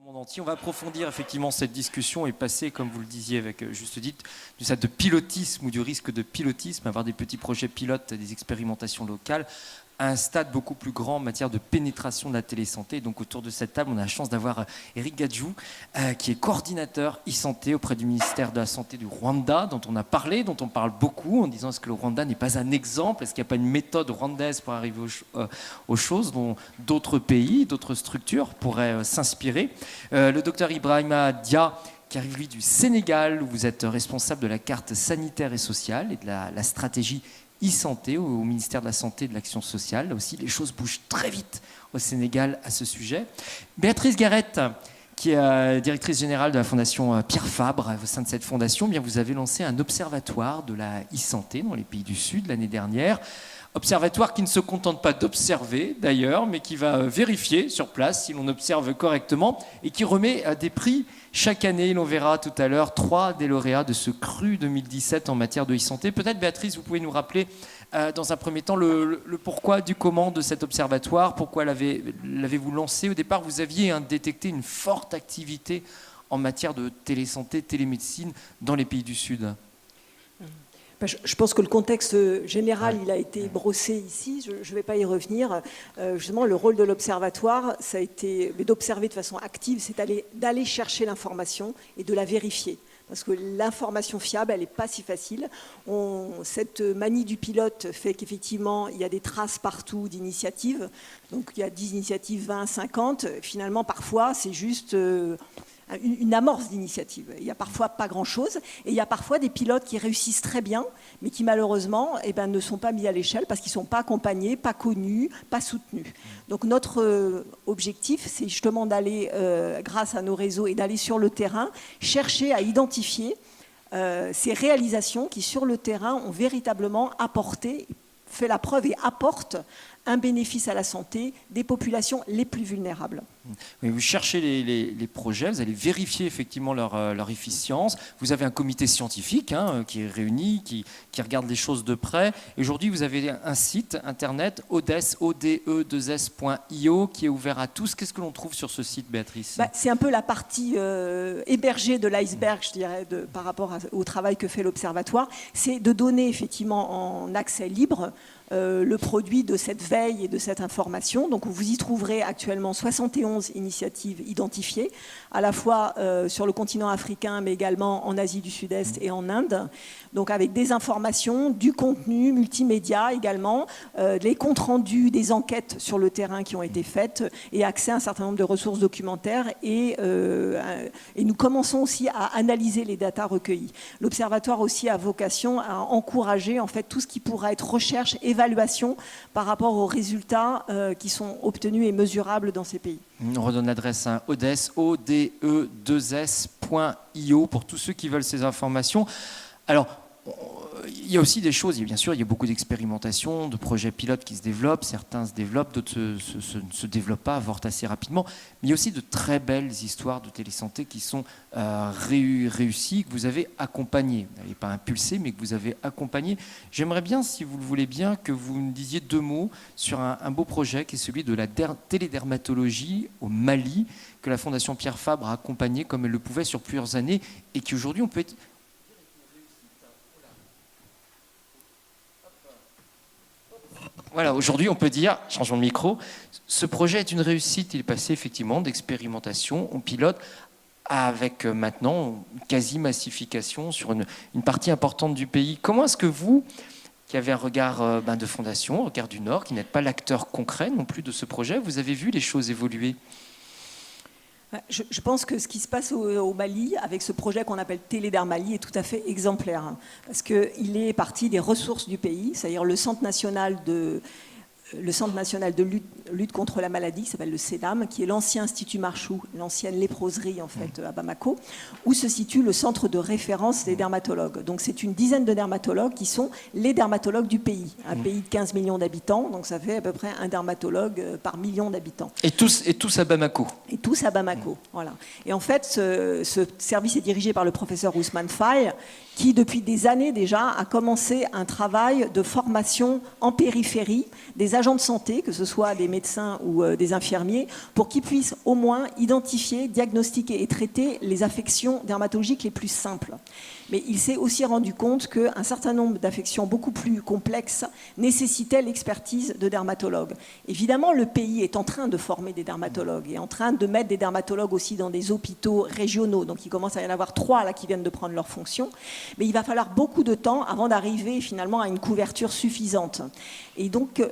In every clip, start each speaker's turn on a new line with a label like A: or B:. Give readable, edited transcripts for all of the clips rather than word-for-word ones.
A: monde entier. On va approfondir effectivement cette discussion et passer, comme vous le disiez avec juste dit, du stade de pilotisme ou du risque de pilotisme, avoir des petits projets pilotes, des expérimentations locales, à un stade beaucoup plus grand en matière de pénétration de la télésanté. Donc autour de cette table, on a la chance d'avoir Eric Gadjou, qui est coordinateur e-santé auprès du ministère de la Santé du Rwanda, dont on a parlé, dont on parle beaucoup, en disant est-ce que le Rwanda n'est pas un exemple, est-ce qu'il n'y a pas une méthode rwandaise pour arriver aux choses dont d'autres pays, d'autres structures pourraient s'inspirer. Le docteur Ibrahima Dia, qui arrive lui du Sénégal, où vous êtes responsable de la carte sanitaire et sociale et de la stratégie e-santé au ministère de la Santé et de l'Action sociale. Là aussi, les choses bougent très vite au Sénégal à ce sujet. Béatrice Garrett, qui est directrice générale de la fondation Pierre Fabre. Au sein de cette fondation, bien, vous avez lancé un observatoire de la e-santé dans les pays du Sud l'année dernière. Observatoire qui ne se contente pas d'observer d'ailleurs, mais qui va vérifier sur place si l'on observe correctement et qui remet des prix chaque année. L'on verra tout à l'heure 3 des lauréats de ce CRU 2017 en matière de e-santé. Peut-être Béatrice, vous pouvez nous rappeler dans un premier temps le pourquoi du comment de cet observatoire, pourquoi l'avez-vous lancé. Au départ, vous aviez détecté une forte activité en matière de télésanté, télémédecine dans les pays du Sud.
B: Je pense que le contexte général, il a été brossé ici, je ne vais pas y revenir. Justement, le rôle de l'observatoire, ça a été d'observer de façon active, c'est d'aller chercher l'information et de la vérifier. Parce que l'information fiable, elle n'est pas si facile. Cette manie du pilote fait qu'effectivement, il y a des traces partout d'initiatives. Donc il y a 10 initiatives, 20, 50. Finalement, parfois, c'est juste une amorce d'initiative. Il n'y a parfois pas grand-chose. Et il y a parfois des pilotes qui réussissent très bien, mais qui malheureusement ne sont pas mis à l'échelle parce qu'ils ne sont pas accompagnés, pas connus, pas soutenus. Donc notre objectif, c'est justement d'aller, grâce à nos réseaux, et d'aller sur le terrain, chercher à identifier ces réalisations qui, sur le terrain, ont véritablement apporté, fait la preuve et apportent un bénéfice à la santé des populations les plus vulnérables.
A: Oui, vous cherchez les projets, vous allez vérifier effectivement leur efficience. Vous avez un comité scientifique qui est réuni, qui regarde les choses de près. Et aujourd'hui, vous avez un site internet, ode2s.io, qui est ouvert à tous. Qu'est-ce que l'on trouve sur ce site, Béatrice ?
B: C'est un peu la partie hébergée de l'iceberg, je dirais, par rapport au travail que fait l'Observatoire. C'est de donner effectivement en accès libre le produit de cette veille et de cette information. Donc vous y trouverez actuellement 71 initiatives identifiées, à la fois sur le continent africain, mais également en Asie du Sud-Est et en Inde. Donc avec des informations, du contenu multimédia également, les comptes rendus des enquêtes sur le terrain qui ont été faites et accès à un certain nombre de ressources documentaires. Et nous commençons aussi à analyser les datas recueillies. L'Observatoire aussi a vocation à encourager en fait tout ce qui pourra être recherche, évaluation par rapport aux résultats qui sont obtenus et mesurables dans ces pays.
A: On redonne l'adresse ode2s.io pour tous ceux qui veulent ces informations. Alors, il y a aussi des choses, bien sûr, il y a beaucoup d'expérimentations, de projets pilotes qui se développent, certains se développent, d'autres ne se développent pas, avortent assez rapidement, mais il y a aussi de très belles histoires de télésanté qui sont réussies, que vous avez accompagnées. Vous n'avez pas impulsé, mais que vous avez accompagnées. J'aimerais bien, si vous le voulez bien, que vous me disiez 2 mots sur un beau projet qui est celui de la télédermatologie au Mali, que la Fondation Pierre Fabre a accompagné comme elle le pouvait sur plusieurs années, et qui aujourd'hui, on peut être... Voilà, aujourd'hui, on peut dire, changeons de micro, ce projet est une réussite. Il est passé effectivement d'expérimentation, on pilote, avec maintenant une quasi-massification sur une partie importante du pays. Comment est-ce que vous, qui avez un regard de fondation, un regard du Nord, qui n'êtes pas l'acteur concret non plus de ce projet, vous avez vu les choses évoluer ?
B: Je pense que ce qui se passe au Mali, avec ce projet qu'on appelle Télédermali, est tout à fait exemplaire. Parce qu'il est parti des ressources du pays, c'est-à-dire le Centre national de lutte contre la maladie, qui s'appelle le CEDAM, qui est l'ancien Institut Marchou, l'ancienne léproserie en fait à Bamako, où se situe le centre de référence des dermatologues. Donc c'est une dizaine de dermatologues qui sont les dermatologues du pays. Un pays de 15 millions d'habitants, donc ça fait à peu près un dermatologue par million d'habitants.
A: Et tous à Bamako.
B: Et tous à Bamako, voilà. Et en fait, ce service est dirigé par le professeur Ousmane Faye, qui, depuis des années déjà, a commencé un travail de formation en périphérie des agents de santé, que ce soit des médecins ou des infirmiers, pour qu'ils puissent au moins identifier, diagnostiquer et traiter les affections dermatologiques les plus simples. Mais il s'est aussi rendu compte qu'un certain nombre d'affections beaucoup plus complexes nécessitaient l'expertise de dermatologues. Évidemment, le pays est en train de former des dermatologues et en train de mettre des dermatologues aussi dans des hôpitaux régionaux. Donc il commence à y en avoir 3 là, qui viennent de prendre leurs fonctions. Mais il va falloir beaucoup de temps avant d'arriver finalement à une couverture suffisante. Et donc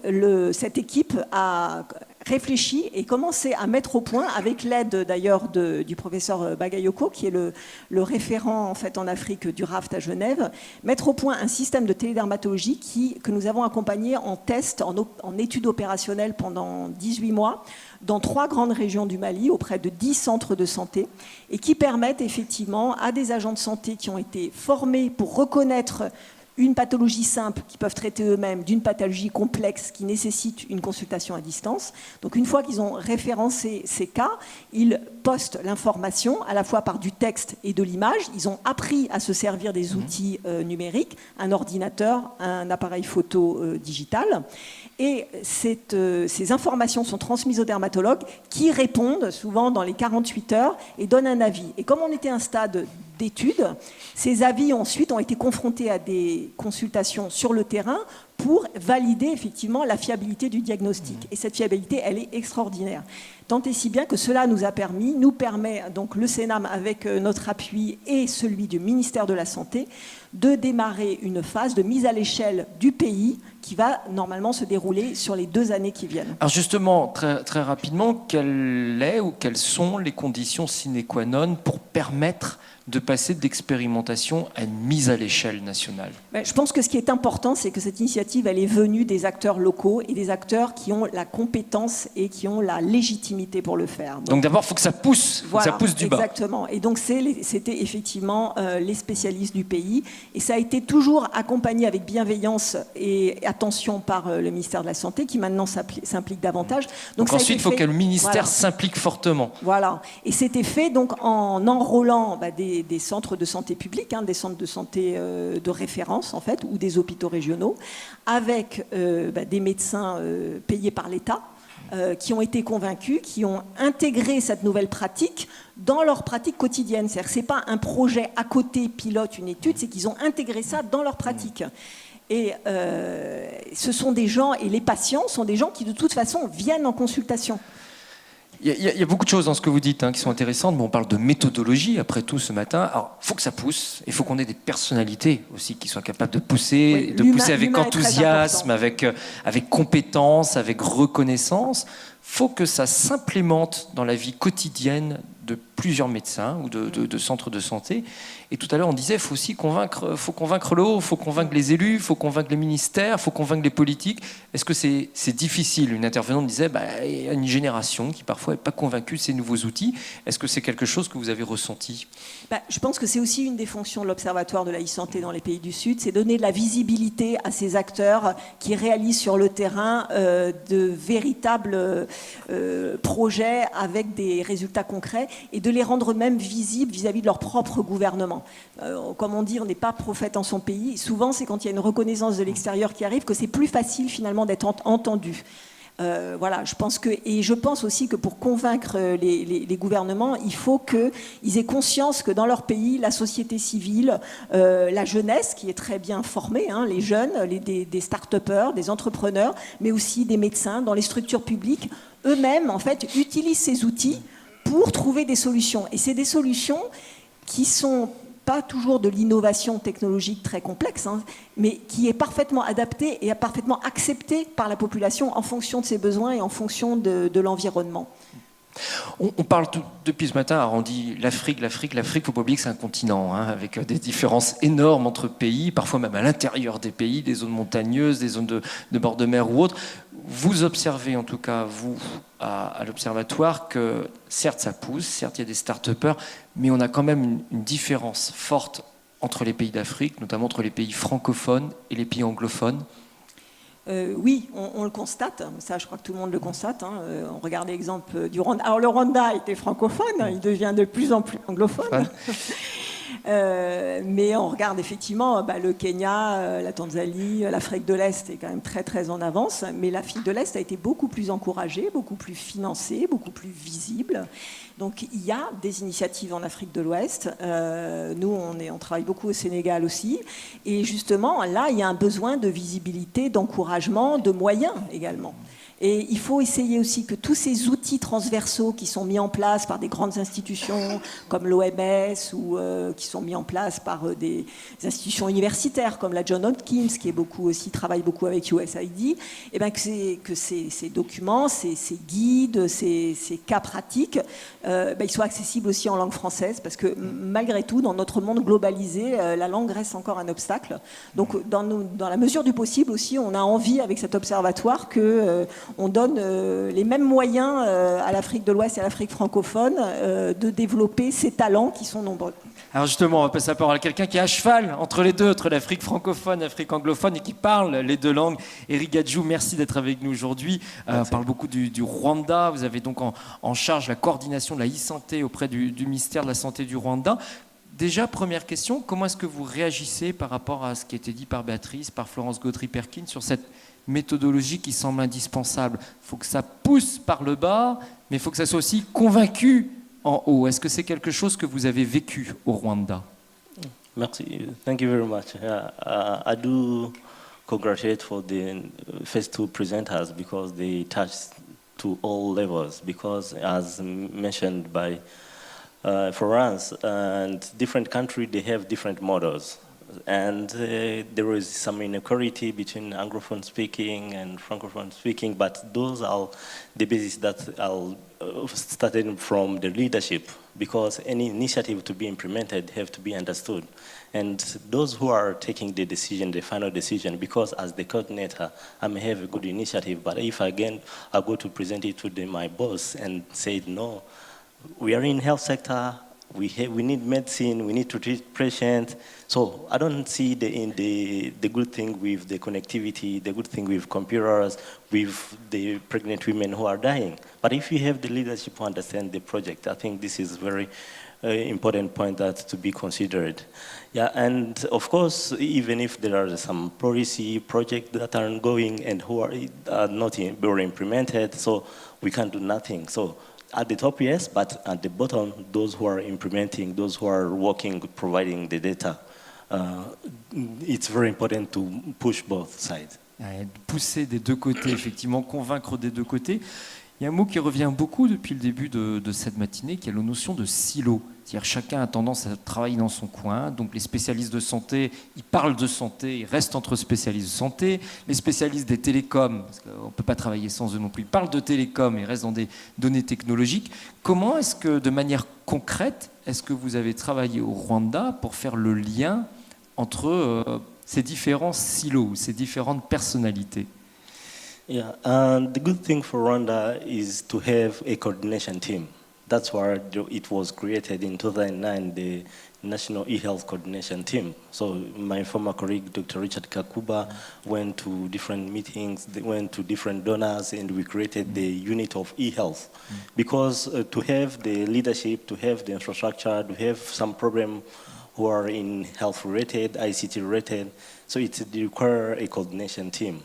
B: cette équipe a réfléchi et commencé à mettre au point, avec l'aide d'ailleurs du professeur Bagayoko, qui est le référent en fait en Afrique du RAFT à Genève, mettre au point un système de télédermatologie que nous avons accompagné en test, en études opérationnelles pendant 18 mois, dans 3 grandes régions du Mali, auprès de 10 centres de santé, et qui permettent effectivement à des agents de santé qui ont été formés pour reconnaître une pathologie simple qu'ils peuvent traiter eux-mêmes d'une pathologie complexe qui nécessite une consultation à distance. Donc une fois qu'ils ont référencé ces cas, ils postent l'information à la fois par du texte et de l'image. Ils ont appris à se servir des outils numériques, un ordinateur, un appareil photo digital. Et ces informations sont transmises aux dermatologues qui répondent souvent dans les 48 heures et donnent un avis. Et comme on était à un stade d'études, ces avis ensuite ont été confrontés à des consultations sur le terrain pour valider effectivement la fiabilité du diagnostic. Et cette fiabilité, elle est extraordinaire. Tant et si bien que cela nous permet, donc le CNAM avec notre appui et celui du ministère de la Santé, de démarrer une phase de mise à l'échelle du pays qui va normalement se dérouler sur les 2 années qui viennent.
A: Alors justement, très, très rapidement, quelles sont les conditions sine qua non pour permettre de passer d'expérimentation à une mise à l'échelle nationale?
B: Je pense que ce qui est important, c'est que cette initiative, elle est venue des acteurs locaux et des acteurs qui ont la compétence et qui ont la légitimité pour le faire.
A: Donc d'abord, il faut que ça pousse,
B: voilà,
A: ça pousse du bas.
B: Exactement. Et donc c'était effectivement les spécialistes du pays. Et ça a été toujours accompagné avec bienveillance et attention par le ministère de la Santé, qui maintenant s'implique davantage.
A: Donc ensuite, il faut que le ministère s'implique fortement.
B: Voilà. Et c'était fait donc en enrôlant des centres de santé publics, des centres de santé de référence en fait, ou des hôpitaux régionaux, avec des médecins payés par l'État, qui ont été convaincus, qui ont intégré cette nouvelle pratique dans leur pratique quotidienne. C'est-à-dire que ce n'est pas un projet à côté, pilote, une étude, c'est qu'ils ont intégré ça dans leur pratique. Et ce sont des gens, et les patients sont des gens qui de toute façon viennent en consultation.
A: Il y a beaucoup de choses dans ce que vous dites qui sont intéressantes, mais on parle de méthodologie après tout ce matin. Alors, il faut que ça pousse, il faut qu'on ait des personnalités aussi qui soient capables de pousser,
B: oui,
A: de pousser avec enthousiasme, avec compétence, avec reconnaissance. Il faut que ça s'implémente dans la vie quotidienne de plusieurs médecins ou de centres de santé. Et tout à l'heure, on disait, il faut aussi convaincre le haut, il faut convaincre les élus, il faut convaincre les ministères, il faut convaincre les politiques. Est-ce que c'est difficile? Une intervenante disait, il y a une génération qui parfois n'est pas convaincue de ces nouveaux outils. Est-ce que c'est quelque chose que vous avez ressenti?
B: Je pense que c'est aussi une des fonctions de l'Observatoire de la e-santé dans les pays du Sud, c'est donner de la visibilité à ces acteurs qui réalisent sur le terrain de véritables projets avec des résultats concrets et de les rendre même visibles vis-à-vis de leur propre gouvernement. Comme on dit, on n'est pas prophète en son pays. Souvent, c'est quand il y a une reconnaissance de l'extérieur qui arrive que c'est plus facile finalement d'être entendu. Voilà, je pense aussi que pour convaincre les gouvernements, il faut qu'ils aient conscience que dans leur pays, la société civile, la jeunesse qui est très bien formée, les jeunes, des start-upers, des entrepreneurs, mais aussi des médecins dans les structures publiques, eux-mêmes en fait utilisent ces outils pour trouver des solutions. Et c'est des solutions qui sont pas toujours de l'innovation technologique très complexe, mais qui est parfaitement adaptée et parfaitement acceptée par la population en fonction de ses besoins et en fonction de l'environnement.
A: On parle depuis ce matin, on dit l'Afrique, il ne faut pas oublier que c'est un continent, avec des différences énormes entre pays, parfois même à l'intérieur des pays, des zones montagneuses, des zones de bord de mer ou autres. Vous observez en tout cas, vous, à l'Observatoire, que certes ça pousse, certes il y a des start-upers, mais on a quand même une différence forte entre les pays d'Afrique, notamment entre les pays francophones et les pays anglophones.
B: Oui, on le constate, ça je crois que tout le monde le constate. On regarde l'exemple du Rwanda. Alors le Rwanda était francophone, il devient de plus en plus anglophone. Mais on regarde effectivement le Kenya, la Tanzanie, l'Afrique de l'Est est quand même très très en avance. Mais l'Afrique de l'Est a été beaucoup plus encouragée, beaucoup plus financée, beaucoup plus visible. Donc il y a des initiatives en Afrique de l'Ouest. Nous, on travaille beaucoup au Sénégal aussi. Et justement, là, il y a un besoin de visibilité, d'encouragement, de moyens également. Et il faut essayer aussi que tous ces outils transversaux qui sont mis en place par des grandes institutions comme l'OMS ou qui sont mis en place par des institutions universitaires comme la Johns Hopkins, qui est travaille beaucoup avec USAID, et bien que ces documents, ces guides, ces cas pratiques, ils soient accessibles aussi en langue française, parce que malgré tout, dans notre monde globalisé, la langue reste encore un obstacle. Donc dans la mesure du possible aussi, on a envie avec cet observatoire que on donne les mêmes moyens à l'Afrique de l'Ouest et à l'Afrique francophone de développer ces talents qui sont nombreux.
A: Alors justement, on va passer la parole à quelqu'un qui est à cheval entre les deux, entre l'Afrique francophone, l'Afrique anglophone, et qui parle les deux langues. Éric Gadjou, merci d'être avec nous aujourd'hui. On parle beaucoup du Rwanda. Vous avez donc en charge la coordination de la e-santé auprès du ministère de la Santé du Rwanda. Déjà, première question, comment est-ce que vous réagissez par rapport à ce qui a été dit par Béatrice, par Florence Gautry-Perkins sur cette méthodologie qui semble indispensable? Il faut que ça pousse par le bas, mais il faut que ça soit aussi convaincu en haut. Est-ce que c'est quelque chose que vous avez vécu au Rwanda?
C: Merci. Thank you very much. I do congratulate for the first two presenters because they touch to all levels. Because as mentioned by Florence, and different countries they have different models. And there is some inequality between Anglophone speaking and Francophone speaking, but those are the basis that are starting from the leadership, because any initiative to be implemented have to be understood. And those who are taking the decision, the final decision, because as the coordinator, I may have a good initiative, but if again I go to present it to my boss and say, no, we are in health sector, we need medicine, we need to treat patients. So I don't see the good thing with the connectivity, the good thing with computers, with the pregnant women who are dying. But if you have the leadership to understand the project, I think this is very important point that to be considered. Yeah, and of course, even if there are some policy projects that are ongoing and who are not very implemented, so we can't do nothing. So at the top, yes, but at the bottom, those who are implementing, those who are working, providing the data, it's very important to push both sides.
A: Pousser des deux côtés, effectivement, convaincre des deux côtés. Il y a un mot qui revient beaucoup depuis le début de cette matinée, qui est la notion de silo. C'est-à-dire chacun a tendance à travailler dans son coin. Donc les spécialistes de santé, ils parlent de santé, ils restent entre spécialistes de santé. Les spécialistes des télécoms, parce qu'on ne peut pas travailler sans eux non plus, ils parlent de télécoms et restent dans des données technologiques. Comment est-ce que, de manière concrète, est-ce que vous avez travaillé au Rwanda pour faire le lien entre ces différents silos, ces différentes personnalités?
C: Yeah, and the good thing for Rwanda is to have a coordination team. That's why it was created in 2009, the National eHealth Coordination Team. So my former colleague, Dr. Richard Kakuba, went to different meetings, they went to different donors, and we created the unit of eHealth. Because to have the leadership, to have the infrastructure, to have some problem who are in health related, ICT related, so it requires a coordination team.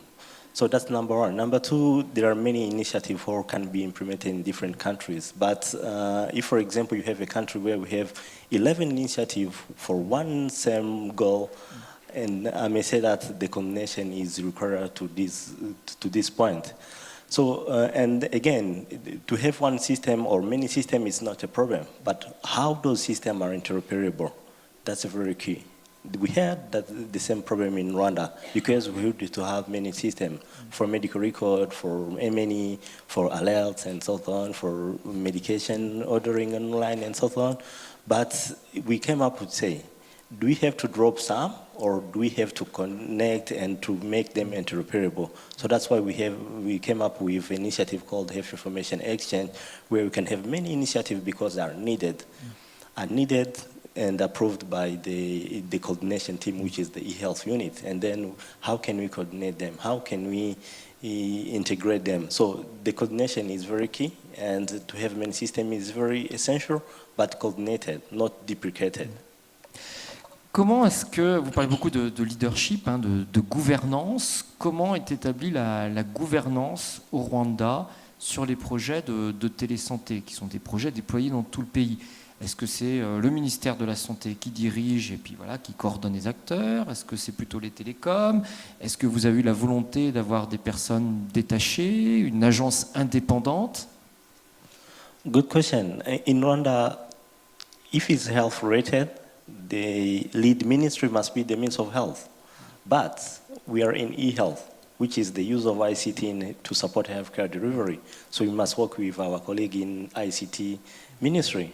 C: So that's number one. Number two, there are many initiatives that can be implemented in different countries. But if, for example, you have a country where we have 11 initiatives for one same goal, and I may say that the coordination is required to this point. So, and again, to have one system or many systems is not a problem, but how those systems are interoperable, that's very key. We had the same problem in Rwanda because we had to have many systems for medical record, for M&E, for alerts and so on, for medication ordering online and so on. But we came up with say, do we have to drop some or do we have to connect and to make them interoperable? So that's why we came up with an initiative called Health Information Exchange, where we can have many initiatives because they are needed and approved by the coordination team, which is the eHealth unit. And then how can we coordinate them? How can we integrate them? So the coordination is very key, and to have many systems is very essential, but coordinated, not duplicated.
A: Comment est-ce que, vous parlez beaucoup de leadership, hein, de gouvernance, comment est établie la gouvernance au Rwanda sur les projets de télésanté, qui sont des projets déployés dans tout le pays? Est-ce que c'est le ministère de la Santé qui dirige et puis voilà, qui coordonne les acteurs? Est-ce que c'est plutôt les télécoms? Est-ce que vous avez eu la volonté d'avoir des personnes détachées, une agence indépendante?
C: Good question. In Rwanda, if it's health related, the lead ministry must be the Ministry of Health. But we are in e-health, which is the use of ICT to support healthcare delivery. So we must work with our colleague in ICT ministry.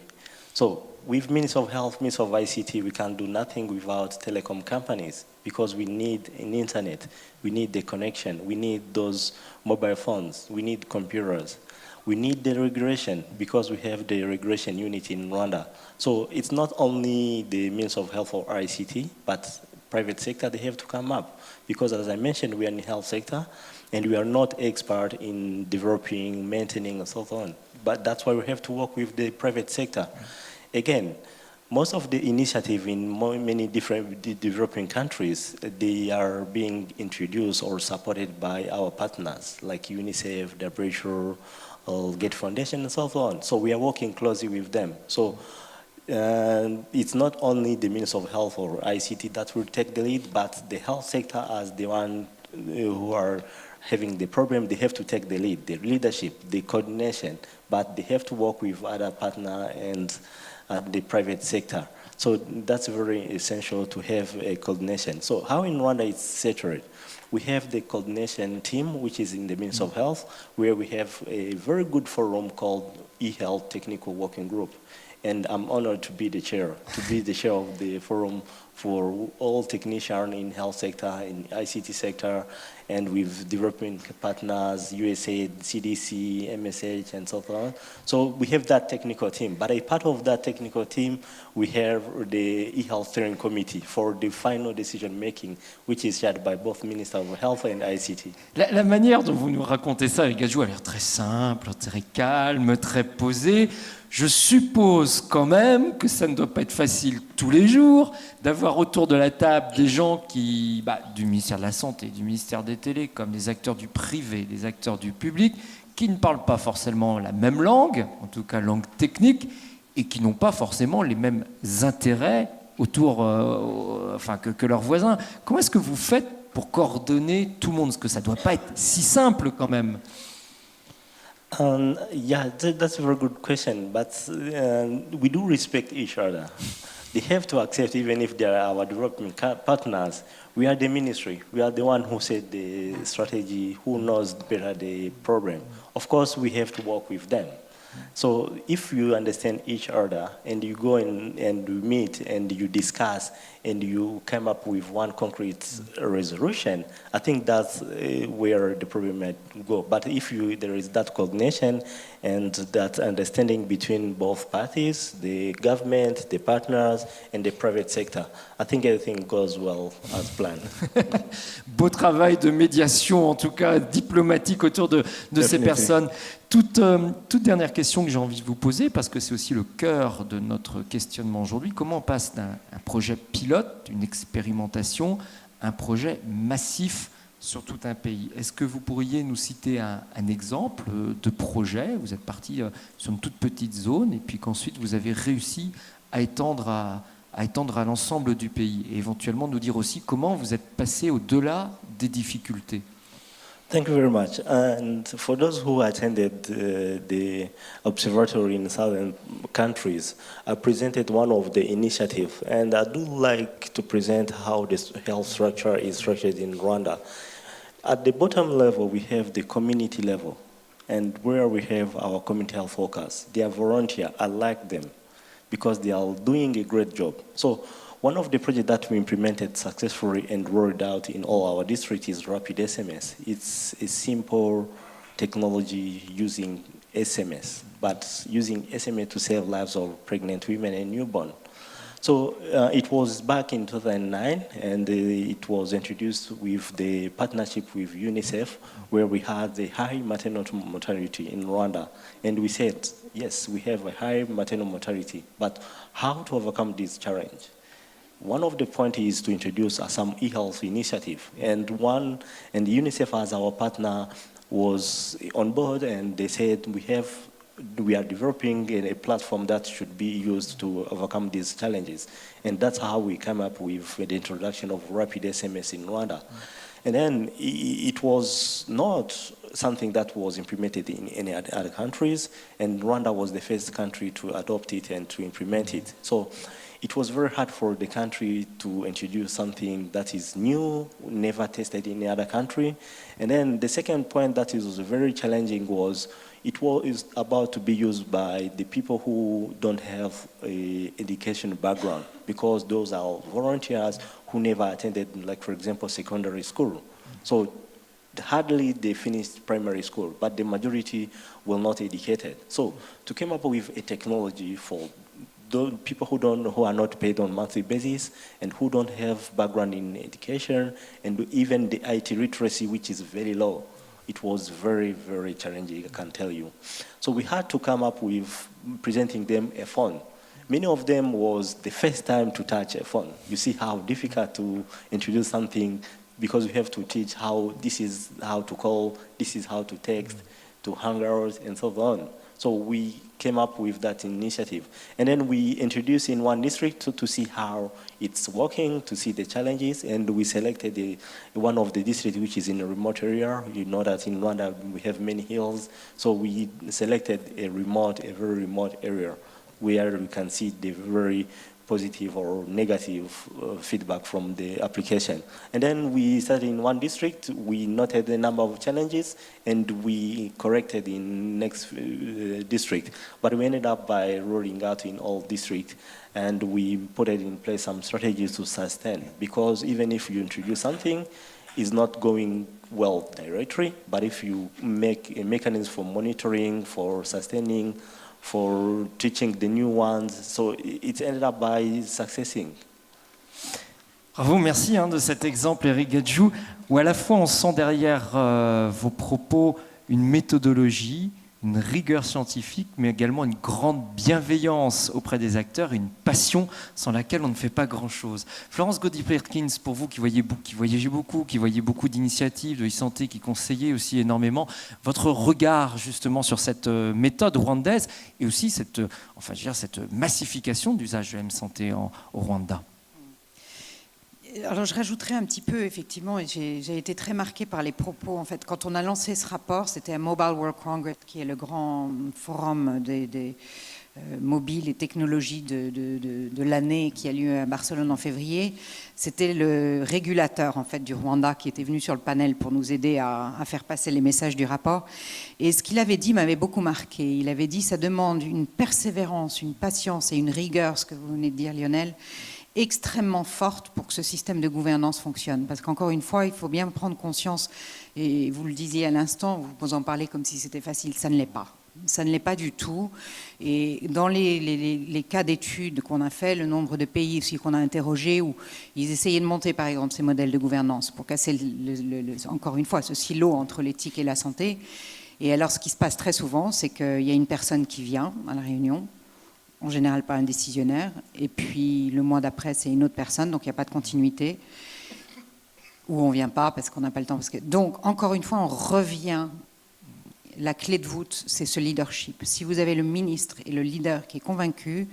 C: So with Ministry of Health, Ministry of ICT, we can do nothing without telecom companies because we need an internet, we need the connection, we need those mobile phones, we need computers. We need the regulation because we have the regulation unit in Rwanda. So it's not only the Ministry of Health or ICT, but private sector, they have to come up. Because as I mentioned, we are in the health sector and we are not expert in developing, maintaining and so on. But that's why we have to work with the private sector. Again, most of the initiative in many different developing countries, they are being introduced or supported by our partners like UNICEF, WHO, Gates Foundation and so on. So we are working closely with them. So it's not only the Ministry of Health or ICT that will take the lead, but the health sector as the one who are having the problem, they have to take the lead, the leadership, the coordination, but they have to work with other partners and the private sector. So that's very essential to have a coordination. So how in Rwanda it's settled? We have the coordination team, which is in the Ministry of Health, where we have a very good forum called eHealth Technical Working Group. And I'm honored to be the chair of the forum for all technicians in health sector, in ICT sector, and with development partners, USAID, CDC, MSH, and so on. So we have that technical team. But a part of that technical team, we have the eHealth Steering Committee for the final decision making, which is shared by both Minister of Health and ICT.
A: La manière dont vous nous racontez ça avec Gajou a l'air très simple, très calme, très posée. Je suppose quand même que ça ne doit pas être facile tous les jours d'avoir autour de la table des gens qui, du ministère de la Santé, du ministère des Télécoms, des acteurs du privé, des acteurs du public, qui ne parlent pas forcément la même langue, en tout cas langue technique, et qui n'ont pas forcément les mêmes intérêts autour, que leurs voisins. Comment est-ce que vous faites pour coordonner tout le monde? Parce que ça ne doit pas être si simple quand même.
C: Yeah, that's a very good question, but we do respect each other. They have to accept, even if they are our development partners, we are the ministry. We are the one who set the strategy, who knows better the problem. Of course, we have to work with them. So if you understand each other and you go in and you meet and you discuss and you come up with one concrete resolution, I think that's where the problem might go. But if there is that coordination and that understanding between both parties, the government, the partners, and the private sector, I think everything goes well as planned.
A: Beau travail de médiation, en tout cas diplomatique, autour de ces personnes. Toute dernière question que j'ai envie de vous poser, parce que c'est aussi le cœur de notre questionnement aujourd'hui, comment on passe d'un projet pilote, d'une expérimentation, à un projet massif sur tout un pays? Est-ce que vous pourriez nous citer un exemple de projet? Vous êtes parti sur une toute petite zone et puis qu'ensuite vous avez réussi à étendre à l'ensemble du pays, et éventuellement nous dire aussi comment vous êtes passé au-delà des difficultés.
C: Thank you very much. And for those who attended the observatory in southern countries, I presented one of the initiatives, and I do like to present how the health structure is structured in Rwanda. At the bottom level, we have the community level, and where we have our community health workers. They are volunteer. I like them because they are doing a great job. So one of the projects that we implemented successfully and rolled out in all our districts is Rapid SMS. It's a simple technology using SMS, but using SMS to save lives of pregnant women and newborn. So it was back in 2009, and it was introduced with the partnership with UNICEF, where we had the high maternal mortality in Rwanda. And we said, yes, we have a high maternal mortality, but how to overcome this challenge? One of the points is to introduce some e-health initiative, and UNICEF as our partner was on board, and they said we are developing a platform that should be used to overcome these challenges, and that's how we came up with the introduction of rapid SMS in Rwanda. And then it was not something that was implemented in any other countries, and Rwanda was the first country to adopt it and to implement it. So it was very hard for the country to introduce something that is new, never tested in any other country. And then the second point that was very challenging was it was about to be used by the people who don't have an education background, because those are volunteers who never attended, like, for example, secondary school. So hardly they finished primary school, but the majority were not educated. So to come up with a technology for those people who are not paid on a monthly basis and who don't have background in education, and even the IT literacy, which is very low, it was very, very challenging, I can tell you. So we had to come up with presenting them a phone. Many of them was the first time to touch a phone. You see how difficult to introduce something, because we have to teach how this is how to call, this is how to text, to hang out, and so on. So we came up with that initiative. And then we introduced in one district to see how it's working, to see the challenges, and we selected one of the districts which is in a remote area. You know that in Rwanda we have many hills, so we selected a very remote area where we can see the very positive or negative feedback from the application. And then we started in one district, we noted the number of challenges, and we corrected in next district. But we ended up by rolling out in all districts, and we put it in place some strategies to sustain, because even if you introduce something, it's not going well directly, but if you make a mechanism for monitoring, for sustaining, for teaching the new ones, so it ended up by succeeding.
A: Bravo, merci de cet exemple, Eric Gadjou, où à la fois on sent derrière vos propos une méthodologie, une rigueur scientifique, mais également une grande bienveillance auprès des acteurs et une passion sans laquelle on ne fait pas grand-chose. Florence Gaudy-Perkins, pour vous qui voyagez beaucoup, qui voyez beaucoup d'initiatives de e-santé, qui conseillez aussi énormément, votre regard justement sur cette méthode rwandaise et aussi cette massification d'usage de M-Santé au Rwanda.
D: Alors je rajouterais un petit peu, effectivement, et j'ai été très marquée par les propos. En fait, quand on a lancé ce rapport, c'était à Mobile World Congress, qui est le grand forum des mobiles et technologies de l'année qui a lieu à Barcelone en février. C'était le régulateur en fait, du Rwanda qui était venu sur le panel pour nous aider à faire passer les messages du rapport. Et ce qu'il avait dit m'avait beaucoup marqué. Il avait dit ça demande une persévérance, une patience et une rigueur, ce que vous venez de dire Lionel, extrêmement forte pour que ce système de gouvernance fonctionne. Parce qu'encore une fois, il faut bien prendre conscience, et vous le disiez à l'instant, vous en parlez comme si c'était facile, ça ne l'est pas. Ça ne l'est pas du tout. Et dans les cas d'études qu'on a fait, le nombre de pays aussi qu'on a interrogés, où ils essayaient de monter par exemple ces modèles de gouvernance pour casser, encore une fois, ce silo entre l'éthique et la santé. Et alors ce qui se passe très souvent, c'est qu'il y a une personne qui vient à la réunion, en général pas un décisionnaire, et puis le mois d'après c'est une autre personne, donc il n'y a pas de continuité, ou on ne vient pas parce qu'on n'a pas le temps. Donc encore une fois on revient, la clé de voûte c'est ce leadership. Si vous avez le ministre et le leader qui est convaincu,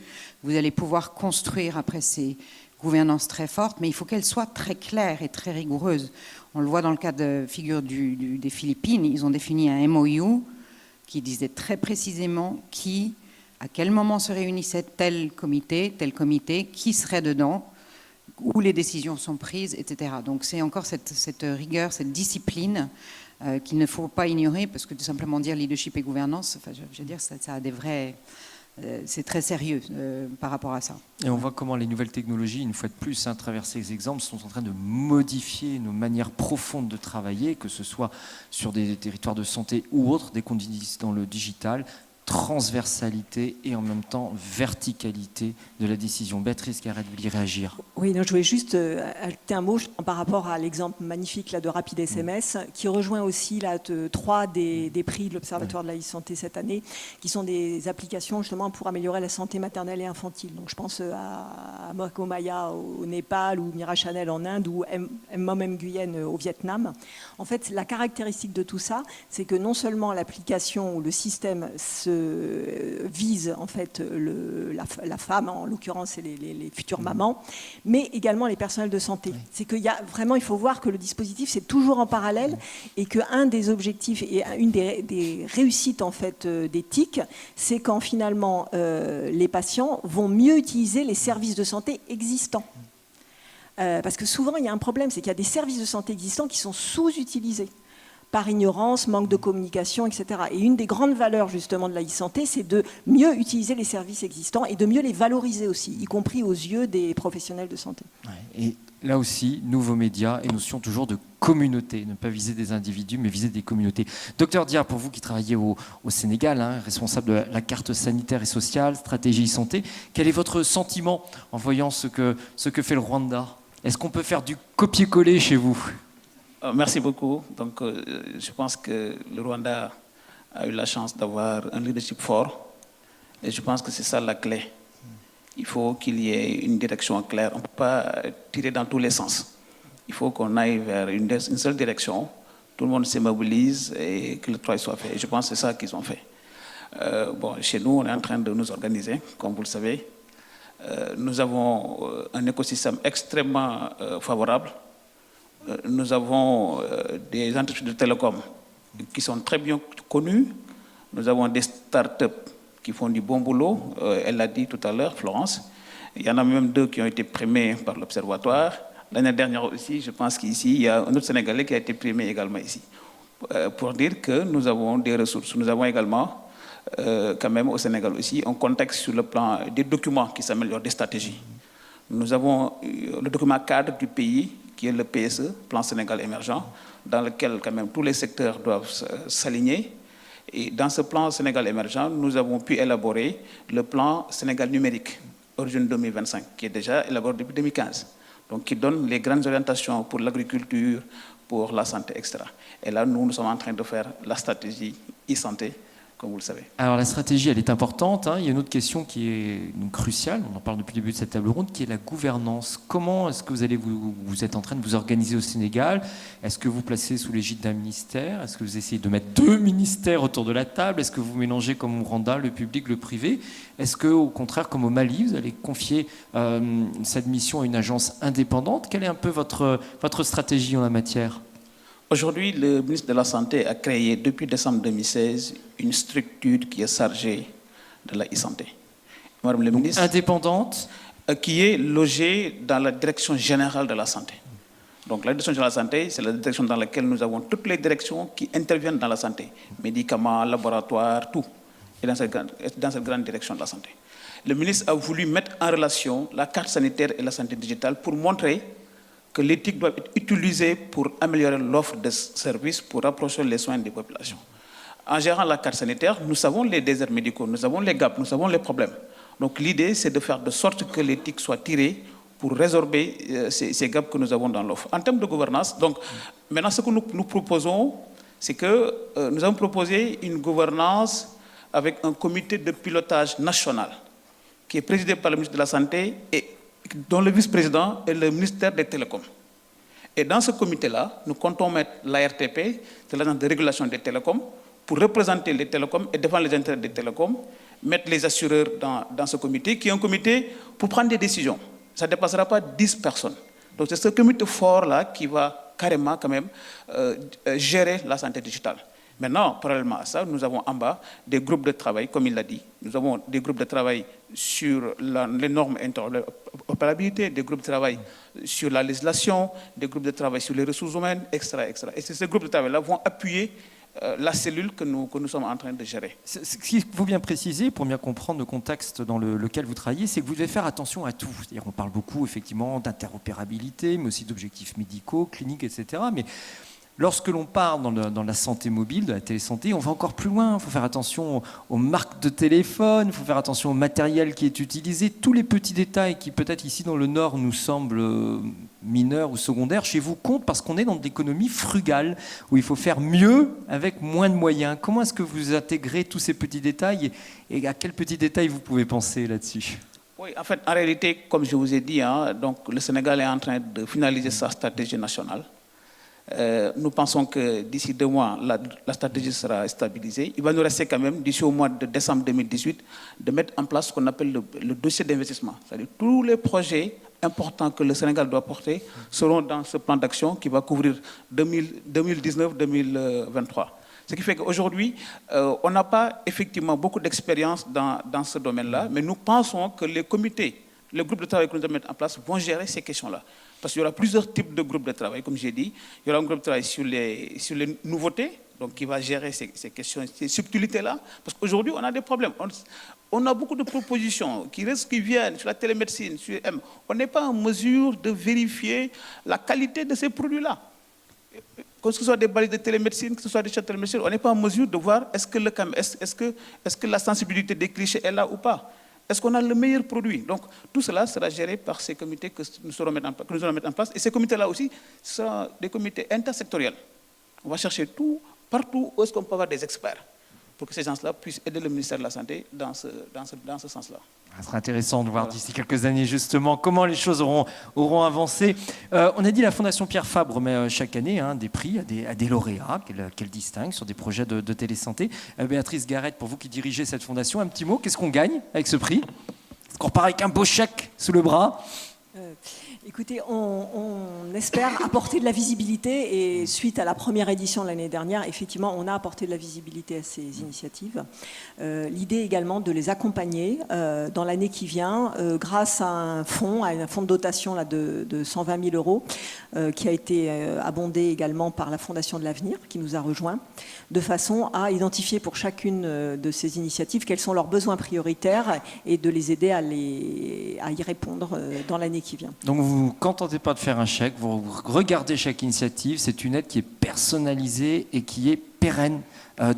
D: vous allez pouvoir construire après ces gouvernances très fortes, mais il faut qu'elles soient très claires et très rigoureuses. On le voit dans le cas de figure des Philippines, ils ont défini un MOU qui disait très précisément à quel moment se réunissait tel comité, qui serait dedans, où les décisions sont prises, etc. Donc c'est encore cette rigueur, cette discipline qu'il ne faut pas ignorer, parce que tout simplement dire leadership et gouvernance, enfin, je veux dire, ça a des vrais... c'est très sérieux par rapport à ça.
A: Et on voit comment les nouvelles technologies, une fois de plus, à travers ces exemples, sont en train de modifier nos manières profondes de travailler, que ce soit sur des territoires de santé ou autres, dès qu'on dit dans le digital, transversalité et en même temps verticalité de la décision. Béatrice Garrett, vous vouliez réagir?
B: Oui, non, je voulais juste ajouter un mot par rapport à l'exemple magnifique là, de Rapid SMS, qui rejoint aussi là, trois des prix de l'Observatoire de la e-santé cette année, qui sont des applications justement pour améliorer la santé maternelle et infantile. Donc je pense à Mokomaya au Népal ou Mira Chanel en Inde ou Mom Nguyen au Vietnam. En fait, la caractéristique de tout ça, c'est que non seulement l'application ou le système vise en fait la femme, en l'occurrence c'est les futures mamans, mais également les personnels de santé. C'est qu'il y a vraiment, il faut voir que le dispositif c'est toujours en parallèle et qu'un des objectifs et une des réussites en fait des TIC, c'est quand finalement les patients vont mieux utiliser les services de santé existants. Parce que souvent il y a un problème, c'est qu'il y a des services de santé existants qui sont sous-utilisés par ignorance, manque de communication, etc. Et une des grandes valeurs justement de la e-santé, c'est de mieux utiliser les services existants et de mieux les valoriser aussi, y compris aux yeux des professionnels de santé.
A: Ouais, et là aussi, nouveaux médias et notion toujours de communauté, ne pas viser des individus, mais viser des communautés. Docteur Dia, pour vous qui travaillez au Sénégal, responsable de la carte sanitaire et sociale, stratégie e-santé, quel est votre sentiment en voyant ce que fait le Rwanda? Est-ce qu'on peut faire du copier-coller chez vous?
E: Merci beaucoup. Donc, je pense que le Rwanda a eu la chance d'avoir un leadership fort et je pense que c'est ça la clé. Il faut qu'il y ait une direction claire. On ne peut pas tirer dans tous les sens. Il faut qu'on aille vers une seule direction, tout le monde se mobilise et que le travail soit fait. Et je pense que c'est ça qu'ils ont fait. Chez nous, on est en train de nous organiser, comme vous le savez. Nous avons un écosystème extrêmement favorable. Nous avons des entreprises de télécom qui sont très bien connues. Nous avons des start-up qui font du bon boulot. Elle l'a dit tout à l'heure, Florence. Il y en a même 2 qui ont été primés par l'Observatoire. L'année dernière aussi, je pense qu'ici, il y a un autre Sénégalais qui a été primé également ici. Pour dire que nous avons des ressources. Nous avons également, quand même au Sénégal aussi, un contexte sur le plan des documents qui s'améliorent, des stratégies. Nous avons le document cadre du pays, qui est le PSE, Plan Sénégal émergent, dans lequel quand même tous les secteurs doivent s'aligner. Et dans ce plan Sénégal émergent, nous avons pu élaborer le plan Sénégal numérique, Origine 2025, qui est déjà élaboré depuis 2015, donc qui donne les grandes orientations pour l'agriculture, pour la santé, etc. Et là, nous sommes en train de faire la stratégie e-santé, comme vous le savez.
A: Alors la stratégie, elle est importante. Il y a une autre question qui est cruciale, on en parle depuis le début de cette table ronde, qui est la gouvernance. Comment est-ce que vous êtes en train de vous organiser au Sénégal? Est-ce que vous placez sous l'égide d'un ministère? Est-ce que vous essayez de mettre 2 ministères autour de la table? Est-ce que vous mélangez comme au Rwanda le public, le privé? Est-ce que, au contraire, comme au Mali, vous allez confier cette mission à une agence indépendante? Quelle est un peu votre stratégie en la matière?
E: Aujourd'hui, le ministre de la Santé a créé, depuis décembre 2016, une structure qui est chargée de la e-santé. Madame le ministre,
A: indépendante,
E: qui est logée dans la direction générale de la santé. Donc la direction générale de la santé, c'est la direction dans laquelle nous avons toutes les directions qui interviennent dans la santé. Médicaments, laboratoires, tout. Et dans cette grande direction de la santé. Le ministre a voulu mettre en relation la carte sanitaire et la santé digitale pour montrer que l'éthique doit être utilisée pour améliorer l'offre de services, pour rapprocher les soins des populations. En gérant la carte sanitaire, nous savons les déserts médicaux, nous savons les gaps, nous savons les problèmes. Donc l'idée, c'est de faire de sorte que l'éthique soit tirée pour résorber ces gaps que nous avons dans l'offre. En termes de gouvernance, donc, maintenant, ce que nous proposons, c'est que nous avons proposé une gouvernance avec un comité de pilotage national qui est présidé par le ministre de la Santé et dont le vice-président est le ministère des Télécoms. Et dans ce comité-là, nous comptons mettre l'ARTP, c'est l'agence de régulation des télécoms, pour représenter les télécoms et défendre les intérêts des télécoms, mettre les assureurs dans ce comité, qui est un comité pour prendre des décisions. Ça ne dépassera pas 10 personnes. Donc c'est ce comité fort-là qui va carrément quand même gérer la santé digitale. Maintenant, parallèlement à ça, nous avons en bas des groupes de travail, comme il l'a dit. Nous avons des groupes de travail sur les normes interopérabilité, des groupes de travail sur la législation, des groupes de travail sur les ressources humaines, etc. etc. Et ces groupes de travail-là vont appuyer la cellule que nous sommes en train de gérer.
A: Ce qu'il faut bien préciser, pour bien comprendre le contexte dans lequel vous travaillez, c'est que vous devez faire attention à tout. C'est-à-dire, on parle beaucoup, effectivement, d'interopérabilité, mais aussi d'objectifs médicaux, cliniques, etc. Mais lorsque l'on part dans la santé mobile, de la télésanté, on va encore plus loin. Il faut faire attention aux marques de téléphone, il faut faire attention au matériel qui est utilisé. Tous les petits détails qui, peut-être ici dans le Nord, nous semblent mineurs ou secondaires, chez vous comptent parce qu'on est dans de l'économie frugale, où il faut faire mieux avec moins de moyens. Comment est-ce que vous intégrez tous ces petits détails et à quels petits détails vous pouvez penser là-dessus ?
E: Oui, en fait, en réalité, comme je vous ai dit, donc, le Sénégal est en train de finaliser sa stratégie nationale. Nous pensons que d'ici 2 mois, la stratégie sera stabilisée. Il va nous rester quand même, d'ici au mois de décembre 2018, de mettre en place ce qu'on appelle le dossier d'investissement. C'est-à-dire tous les projets importants que le Sénégal doit porter seront dans ce plan d'action qui va couvrir 2019-2023. Ce qui fait qu'aujourd'hui, on n'a pas effectivement beaucoup d'expérience dans ce domaine-là, mais nous pensons que les comités, les groupes de travail que nous allons mettre en place vont gérer ces questions-là. Parce qu'il y aura plusieurs types de groupes de travail, comme j'ai dit. Il y aura un groupe de travail sur les nouveautés, donc qui va gérer ces questions, ces subtilités-là. Parce qu'aujourd'hui, on a des problèmes. On a beaucoup de propositions qui viennent sur la télémédecine, sur M. On n'est pas en mesure de vérifier la qualité de ces produits-là. Que ce soit des balises de télémédecine, que ce soit des chats de télémédecine, on n'est pas en mesure de voir est-ce que la sensibilité des clichés est là ou pas. Est-ce qu'on a le meilleur produit? Donc, tout cela sera géré par ces comités que nous allons mettre en place. Et ces comités-là aussi seront des comités intersectoriels. On va chercher partout où est-ce qu'on peut avoir des experts pour que ces gens-là puissent aider le ministère de la Santé dans ce sens-là.
A: Ce sera intéressant de voir d'ici quelques années justement comment les choses auront avancé. On a dit la Fondation Pierre Fabre remet chaque année des prix à des lauréats qu'elle distingue sur des projets de télésanté. Béatrice Garrett, pour vous qui dirigez cette fondation, un petit mot, qu'est-ce qu'on gagne avec ce prix? Est-ce qu'on repart avec un beau chèque sous le bras?
B: Écoutez, on espère apporter de la visibilité et suite à la première édition de l'année dernière, effectivement, on a apporté de la visibilité à ces initiatives. L'idée également de les accompagner dans l'année qui vient grâce à un fonds de dotation là, de 120 000 euros qui a été abondé également par la Fondation de l'Avenir qui nous a rejoints, de façon à identifier pour chacune de ces initiatives quels sont leurs besoins prioritaires et de les aider à y répondre dans l'année qui vient.
A: Donc vous ne vous contentez pas de faire un chèque, vous regardez chaque initiative, c'est une aide qui est personnalisée et qui est pérenne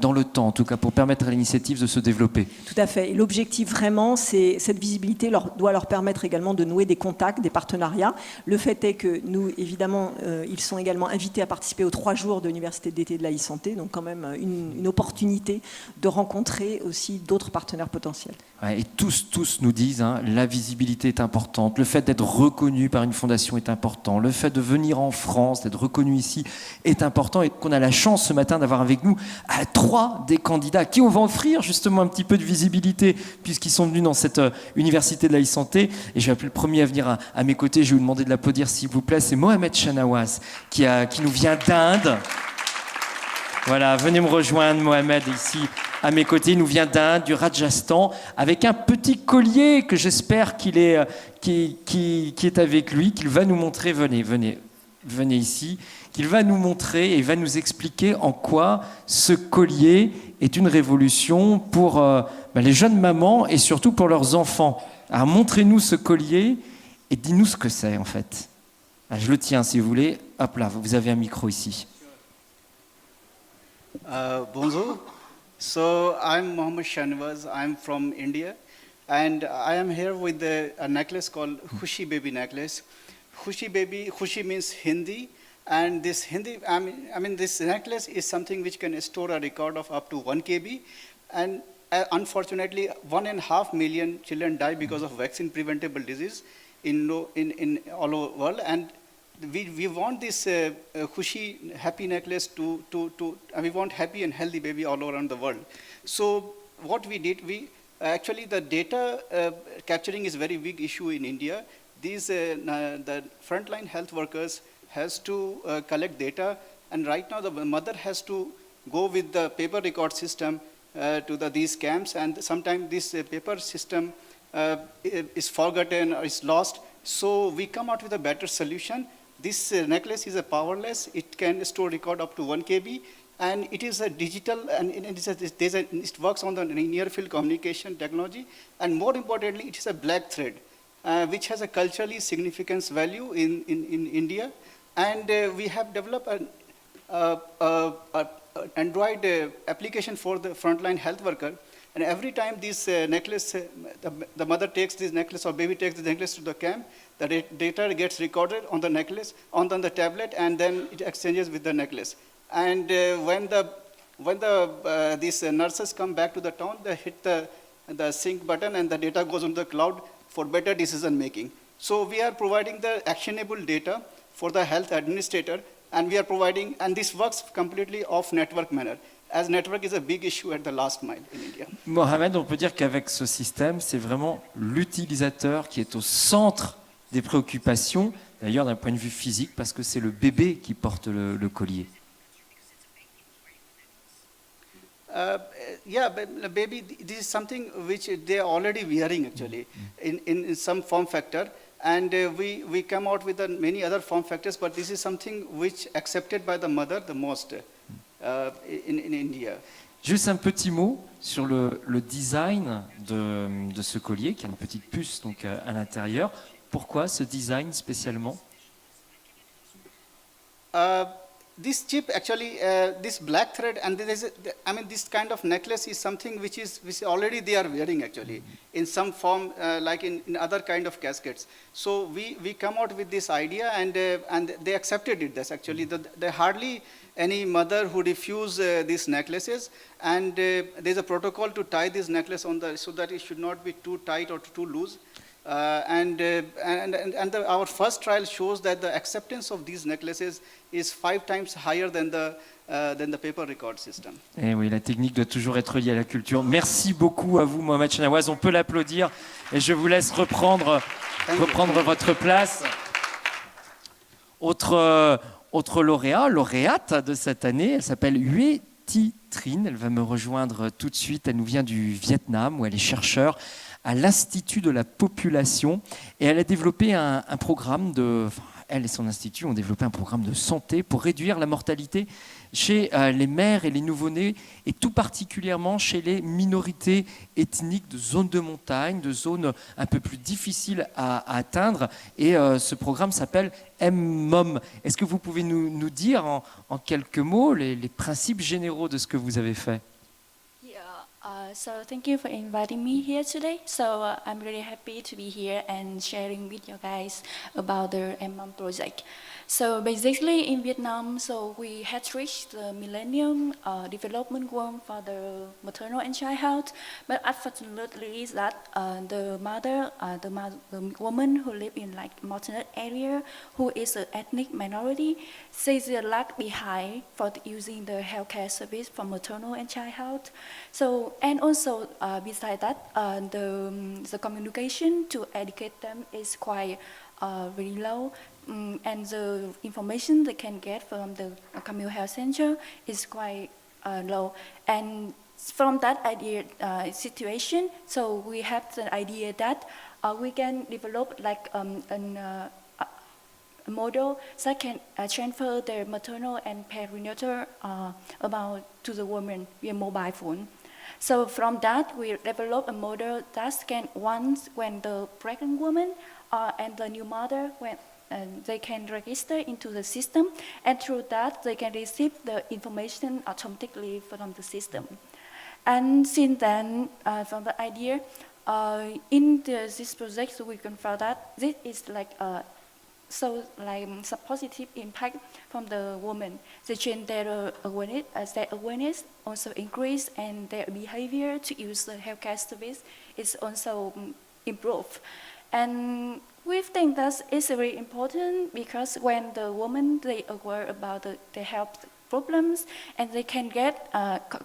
A: dans le temps, en tout cas pour permettre à l'initiative de se développer.
B: Tout à fait. Et l'objectif vraiment, c'est cette visibilité doit leur permettre également de nouer des contacts, des partenariats. Le fait est que nous, évidemment, ils sont également invités à participer aux 3 jours de l'Université d'été de la e-santé, donc quand même une opportunité de rencontrer aussi d'autres partenaires potentiels.
A: Ouais, et tous nous disent, la visibilité est importante, le fait d'être reconnu par une fondation est important, le fait de venir en France, d'être reconnu ici est important, et qu'on a la chance ce matin d'avoir avec nous 3 des candidats à qui on va offrir justement un petit peu de visibilité puisqu'ils sont venus dans cette université de la e-santé. Et je vais appeler le premier à venir à mes côtés. Je vais vous demander de l'applaudir s'il vous plaît. C'est Mohamed Chanawaz qui nous vient d'Inde. Voilà, venez me rejoindre, Mohamed, ici à mes côtés. Il nous vient d'Inde, du Rajasthan, avec un petit collier que j'espère qui est avec lui, qu'il va nous montrer. Venez ici, qu'il va nous montrer et va nous expliquer en quoi ce collier est une révolution pour les jeunes mamans et surtout pour leurs enfants. Alors montrez-nous ce collier et dis-nous ce que c'est en fait. Je le tiens si vous voulez. Hop là, vous avez un micro ici.
F: Bonjour. So I'm Mohammad Shanwaz. I'm from India, and I am here with a necklace called Khushi Baby necklace. Khushi means Hindi, and this this necklace is something which can store a record of up to 1 KB, and unfortunately 1.5 million children die because of vaccine preventable disease in all over the world, and we want this Khushi happy necklace we want happy and healthy baby all around the world. So what we did, actually the data capturing is a very big issue in India. These the frontline health workers has to collect data, and right now the mother has to go with the paper record system to these camps, and sometimes this paper system is forgotten or is lost. So we come out with a better solution. This necklace is a powerless. It can store record up to 1 KB, and it is a digital, and it works on the near field communication technology, and more importantly, it is a black thread. Which has a culturally significant value in India, and we have developed Android application for the frontline health worker. And every time this necklace, the mother takes this necklace or baby takes this necklace to the camp, the data gets recorded on the necklace, on the tablet, and then it exchanges with the necklace. And when these nurses come back to the town, they hit the sync button and the data goes on the cloud for better decision making. So we are providing the actionable data for the health administrator, and we are providing, and this works completely off network manner, as network is a big issue at the last mile in India.
A: Mohamed, on peut dire qu'avec ce système, c'est vraiment l'utilisateur qui est au centre des préoccupations, d'ailleurs d'un point de vue physique, parce que c'est le bébé qui porte le collier.
F: Yeah, but baby, this is something which they are already wearing actually in some form factor. And we come out with many other form factors, but this is something which accepted by the mother the most in India.
A: Juste un petit mot sur le design de ce collier, qui a une petite puce donc, à l'intérieur. Pourquoi ce design spécialement?
F: This chip actually, this black thread, and this kind of necklace is something which already they are wearing actually in some form, like in other kind of caskets. So we come out with this idea, and they accepted it. That's actually they hardly any mother who refuse these necklaces, and there's a protocol to tie this necklace so that it should not be too tight or too loose. Our first trial shows that the acceptance of these necklaces is 5 times higher than the paper record system.
A: Et oui, la technique doit toujours être liée à la culture. Merci beaucoup à vous, Mohamed Chenawaz. On peut l'applaudir et je vous laisse reprendre votre place. Autre lauréate de cette année, elle s'appelle Hue Thi Trinh. Elle va me rejoindre tout de suite. Elle nous vient du Vietnam où elle est chercheure à l'Institut de la population et elle a développé un programme elle et son institut ont développé un programme de santé pour réduire la mortalité chez les mères et les nouveau-nés et tout particulièrement chez les minorités ethniques de zones de montagne, de zones un peu plus difficiles à atteindre. Et ce programme s'appelle M-MOM. Est-ce que vous pouvez nous dire en quelques mots les principes généraux de ce que vous avez fait?
G: So thank you for inviting me here today. So I'm really happy to be here and sharing with you guys about the MMOM project. So basically in Vietnam, so we had reached the Millennium Development Goal for the maternal and child health, but unfortunately that the woman who live in like mountainous area, who is an ethnic minority, says they lag behind for using the healthcare service for maternal and child health. So and also besides that, the communication to educate them is quite very low. And the information they can get from the community health center is quite low. And from that idea situation, so we have the idea that we can develop like a model that can transfer the maternal and perinatal about to the woman via mobile phone. So from that, we develop a model that can once when the pregnant woman and the new mother they can register into the system, and through that they can receive the information automatically from the system. And since then, from the idea, in this project, we can find that this is like some positive impact from the woman. They change their awareness also increase, and their behavior to use the healthcare service is also improved. And we think that is very important because when the woman they aware about the health problems and they can get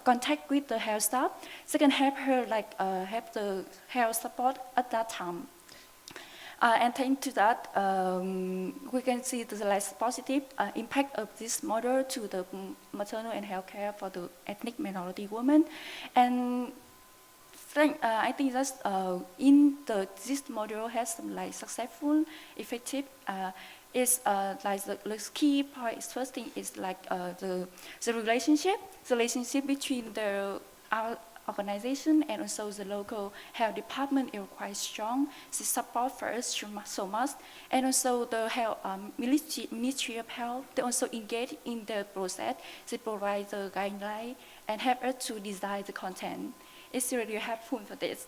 G: contact with the health staff, they can help her have the health support at that time. And thanks to that, we can see the less positive impact of this model to the maternal and healthcare for the ethnic minority women. And I think that this model has some successful, effective. Is the key point. First thing is the relationship between organization and also the local health department is quite strong. They support first so much, and also the health Ministry of Health, they also engage in the process. They provide the guideline and help us to design the content. It's really helpful for this.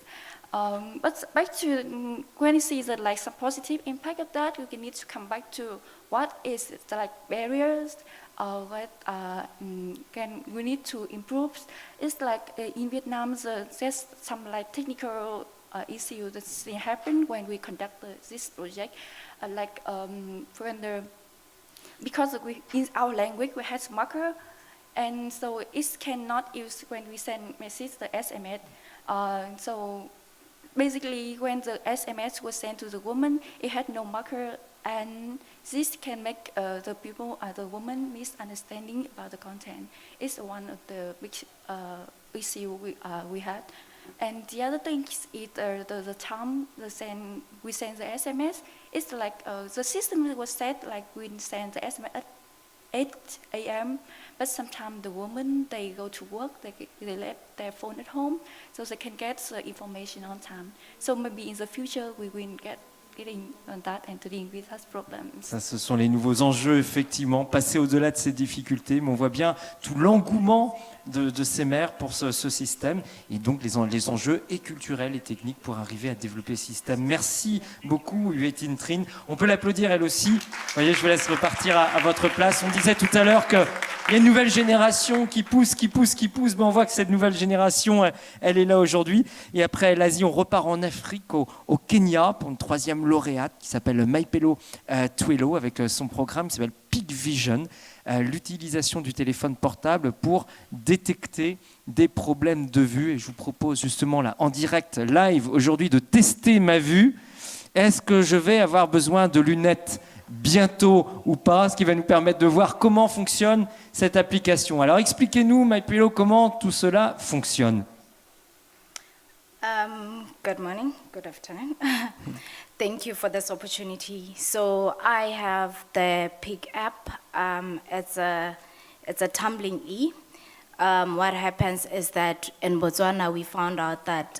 G: But back to when you see that like some positive impact of that, we need to come back to what is the like barriers, what can we need to improve. It's like in Vietnam, there's some like technical issue that happen when we conduct this project, because in our language we have marker, and so it cannot use when we send message the SMS. So basically, when the SMS was sent to the woman, it had no marker, and this can make the woman misunderstanding about the content. It's one of the big issue we had. And the other thing is the time we send the SMS. It's like the system was set like we send the SMS at 8 a.m. But sometimes the women, they go to work, they left their phone at home, so they can get the information on time. So maybe in the future, we will getting on that and dealing with those problems.
A: Ça, ce sont les nouveaux enjeux, effectivement, passer au-delà de ces difficultés. Mais on voit bien tout l'engouement de ces mères pour ce système, et donc les enjeux et culturels et techniques pour arriver à développer ce système. Merci beaucoup, Huet Thanh Trinh. On peut l'applaudir elle aussi. Vous voyez, je vous laisse repartir à votre place. On disait tout à l'heure qu'il y a une nouvelle génération qui pousse. Mais on voit que cette nouvelle génération, elle est là aujourd'hui. Et après l'Asie, on repart en Afrique, au Kenya, pour une troisième lauréate qui s'appelle Maipelo Twelo, avec son programme qui s'appelle Peak Vision, l'utilisation du téléphone portable pour détecter des problèmes de vue. Et je vous propose justement là, en direct, live, aujourd'hui, de tester ma vue. Est-ce que je vais avoir besoin de lunettes bientôt ou pas, ce qui va nous permettre de voir comment fonctionne cette application. Alors expliquez-nous, Maipelo, comment tout cela fonctionne.
H: Good morning, good afternoon. Thank you for this opportunity. So I have the Peak app. It's a tumbling E. What happens is that in Botswana we found out that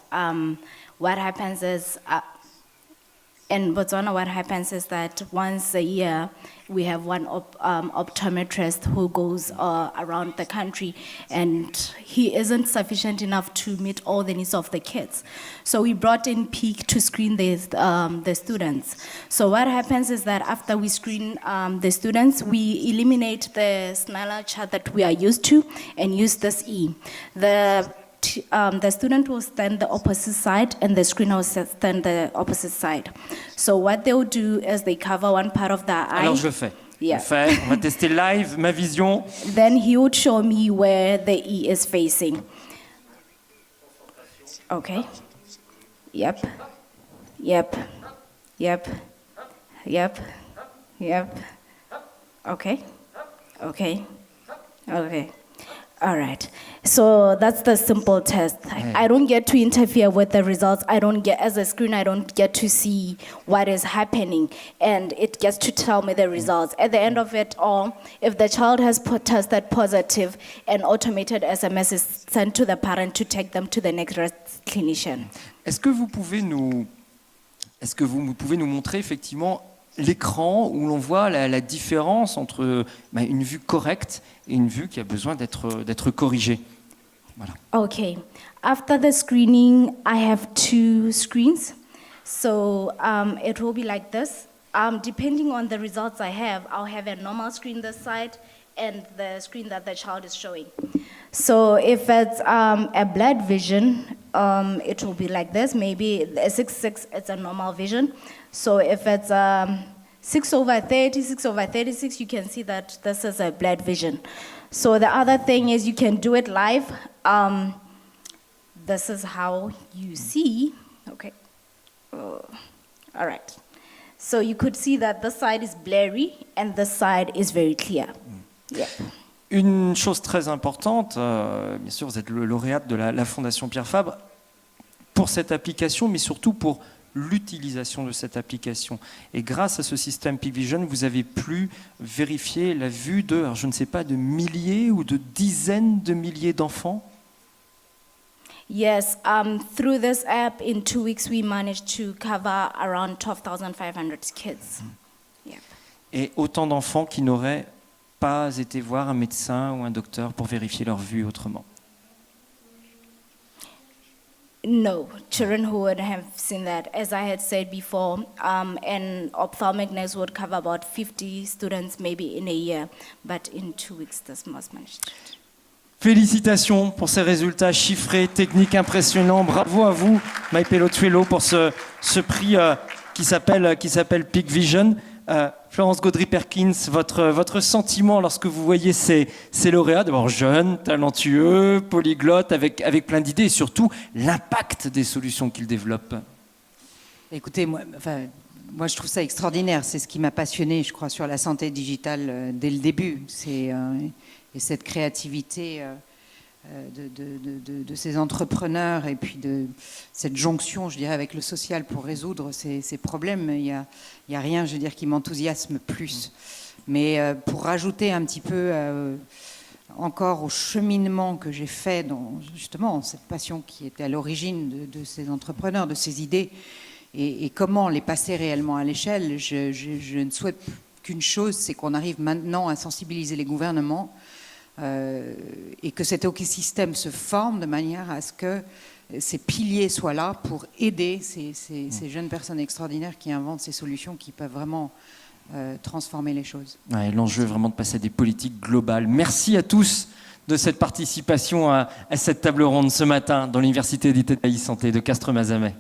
H: in Botswana, what happens is that once a year, we have one optometrist who goes around the country, and he isn't sufficient enough to meet all the needs of the kids. So we brought in Peak to screen the students. So what happens is that after we screen the students, we eliminate the Sneller chart that we are used to and use this E. The student will stand the opposite side and the screener will stand the opposite side. So what they will do is they cover one part of the eye.
A: Alors je le fais.
H: Yeah.
A: On va tester live ma vision.
H: Then he would show me where the E is facing. Okay. Yep. Yep. Yep. Yep. Yep. Okay. Okay. Okay. All right. So that's the simple test. I don't get to interfere with the results. As a screen, I don't get to see what is happening, and it gets to tell me the results. At the end of it all, if the child has tested positive, an automated SMS is sent to the parent to take them to the next clinician.
A: Est-ce que vous pouvez nous montrer effectivement l'écran où l'on voit la différence entre une vue correcte et une vue qui a besoin d'être corrigée. Voilà.
H: Okay. After the screening, I have two screens. So it will be like this. Depending on the results I have, I'll have a normal screen this side and the screen that the child is showing. So if it's a blood vision, it will be like this. Maybe a 6/6, it's a normal vision. So if it's 6/30, 6/36, you can see that this is a blood vision. So the other thing is you can do it live. This is how you see. Okay. All right. So you could see that this side is blurry and this side is very clear. Yeah.
A: Une chose très importante, bien sûr, vous êtes le lauréate de la Fondation Pierre Fabre, pour cette application, mais surtout pour l'utilisation de cette application. Et grâce à ce système Peak Vision, vous avez pu vérifier la vue de, alors je ne sais pas, de milliers ou de dizaines de milliers d'enfants.
H: Yes, through this app, in 2 weeks, we managed to cover around 12,500 kids. Yeah.
A: Et autant d'enfants qui n'auraient pas été voir un médecin ou un docteur pour vérifier leur vue autrement.
H: No, children who would have seen that. As I had said before, an ophthalmic nurse would cover about 50 students maybe in a year, but in 2 weeks this was managed.
A: Félicitations pour ces résultats chiffrés, techniques impressionnants. Bravo à vous, Maipelo Tuelo, pour ce prix qui s'appelle Peak Vision. Florence Gaudry-Perkins, votre sentiment lorsque vous voyez ces lauréats, d'abord jeunes, talentueux, polyglottes, avec plein d'idées, et surtout l'impact des solutions qu'ils développent.
D: Écoutez, moi, je trouve ça extraordinaire. C'est ce qui m'a passionné, je crois, sur la santé digitale dès le début. Et cette créativité de ces entrepreneurs et puis de cette jonction, je dirais, avec le social pour résoudre ces problèmes. Il y a rien, je veux dire, qui m'enthousiasme plus. Mais pour rajouter un petit peu encore au cheminement que j'ai fait dans justement cette passion qui était à l'origine de ces entrepreneurs, de ces idées, et comment les passer réellement à l'échelle, je ne souhaite qu'une chose, c'est qu'on arrive maintenant à sensibiliser les gouvernements et que cet écosystème se forme de manière à ce que ces piliers soient là pour aider ces jeunes personnes extraordinaires qui inventent ces solutions qui peuvent vraiment transformer les choses.
A: Ouais, l'enjeu est vraiment de passer à des politiques globales. Merci à tous de cette participation à cette table ronde ce matin dans l'Université d'Italie Santé de Castres Mazamet.